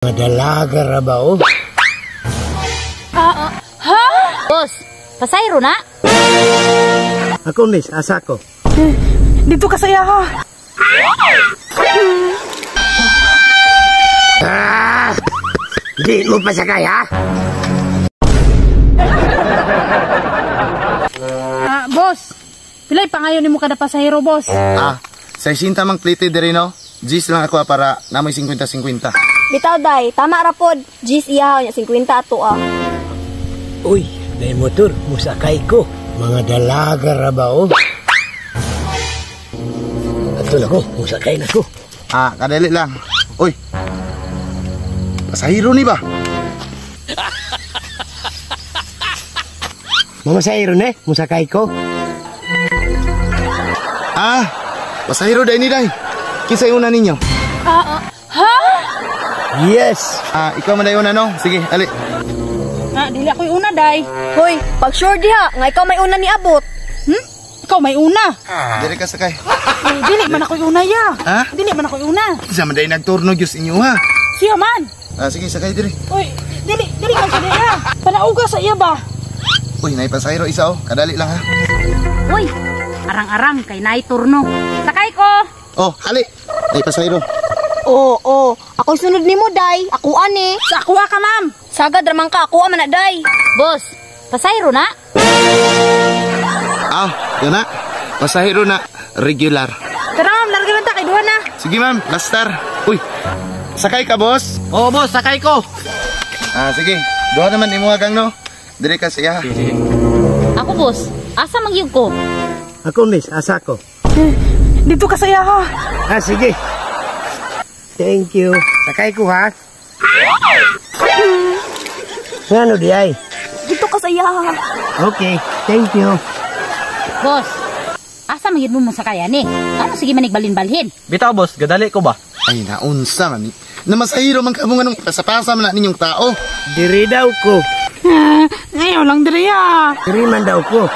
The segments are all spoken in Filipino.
Madalaga ra ba o? Ha? Boss, pasayro na? Ako nis, asa ko. Dito ka saya ha. Di mo pasakay ha? Boss, pilay pa ngayon ni mo kada pasahero, boss. Sa isinta mang plite diri no? Gis lang ako para namoy 50-50. Bitaw day, tama ra pod. Gis iyahaw nya 50 ato Uy, may motor, musakay ko. Mga dalaga ra ba o? Ato na ko, musakay na ko. Kadali lang. Uy. Pasahero ni ba? Mamasahiro na musakay ko. Pasahero day ni day. Kisay una ninyo? Yes. Ikaw man day una no? Sige, ali. Dili ako yung una, day. Hoy, pag sure diha, nga ikaw may una ni abot. Ikaw may una. Diri ka sakay. Dili man ako yung una, ya. Ha? Dili man ako yung una. Isa man day nagturno gyud inyo ha. Siya man. Sige, sakay diri. Uy, dili ka sa diya. Panauga sa iya ba? Uy, nay pasahero isa kadali lang ha. Uy, arang-arang kay naay turno. Sakay ko. Oh, ali. Nay pasahero. Oo. Ako sunod nimo day. Ako ani. Sa akuha ka, ma'am. Sagad ramang ka ako man na day. Boss, pasayro na? Yun na. Pasahero na. Regular. Tara, ma'am, larga lang ta kay duha na. Sige ma'am, lastar. Uy, sakay ka boss? Oo boss, sakay ko. Sige. Doha naman imo gang no. Diri ka siya. Ako, boss. Asa mangyug ko? Ako nis, asa ko. Dito ka saya ha. Sige. Thank you. Sakay ko ha. Ngano di ay? Dito ka saya ha. Okay, thank you. Boss, asa mangyud mo sakay ani? Ano sige manigbalin-balhin? Bitaw boss, gadali ko ba? Ay, naunsa man ni. Namasahiro man kamo nganong pasapasa man na ninyong tao. Diri daw ko. Ngayon lang diri ya. Diri man daw ko.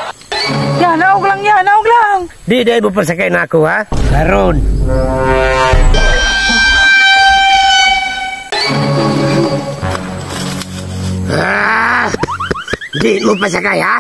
Ya, naog lang. Di mo pasakay na ako ha. Karon. Di mo pasakay ha.